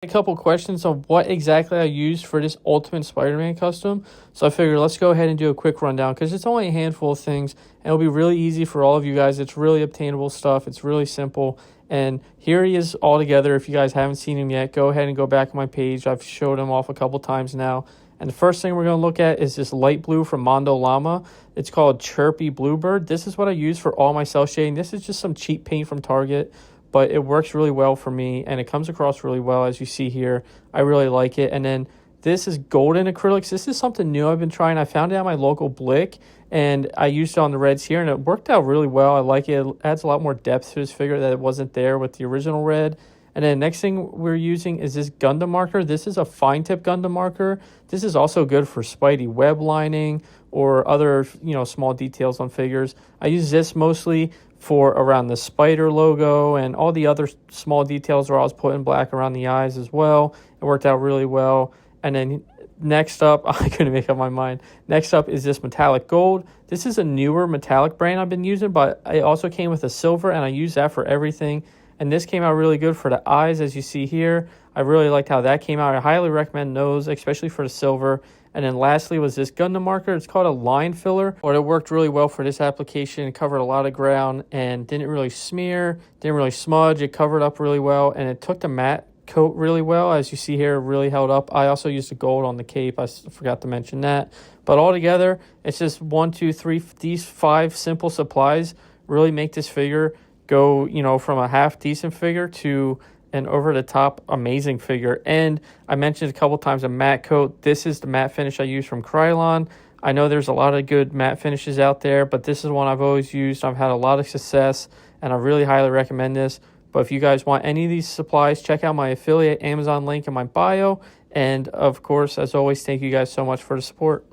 couple questions on what exactly I used for this Ultimate Spider-Man custom. So I figured let's go ahead and do a quick rundown because it's only a handful of things and it'll be really easy for all of you guys. It's really obtainable stuff. It's really simple. And here he is all together. If you guys haven't seen him yet, go ahead and go back on my page. I've showed him off a couple times now. And the first thing we're going to look at is this light blue from Mondo Llama. It's called Chirpy Bluebird. This is what I use for all my cell shading. This is just some cheap paint from Target, but it works really well for me and it comes across really well as you see here. I really like it. And then this is golden acrylics. This is something new I've been trying. I found it at my local Blick and I used it on the reds here and it worked out really well. I like it. It adds a lot more depth to this figure that it wasn't there with the original red. And then next thing we're using is this Gundam marker. This is a fine tip Gundam marker. This is also good for Spidey web lining or other, small details on figures. I use this mostly for around the spider logo and all the other small details where I was putting black around the eyes as well. It worked out really well. And then next up, I couldn't make up my mind. Next up is this metallic gold. This is a newer metallic brand I've been using, but it also came with a silver and I use that for everything. And this came out really good for the eyes, as you see here. I really liked how that came out. I highly recommend those, especially for the silver. And then lastly was this Gundam marker. It's called a line filler, but it worked really well for this application. It covered a lot of ground and didn't really smear, didn't really smudge. It covered up really well, and it took the matte coat really well. As you see here, it really held up. I also used the gold on the cape. I forgot to mention that. But altogether, it's just 1, 2, 3, these 5 simple supplies really make this figure go, from a half decent figure to an over the top amazing figure. And I mentioned a couple times a matte coat. This is the matte finish I use from Krylon. I know there's a lot of good matte finishes out there, but this is one I've always used. I've had a lot of success and I really highly recommend this. But if you guys want any of these supplies, check out my affiliate Amazon link in my bio. And of course, as always, thank you guys so much for the support.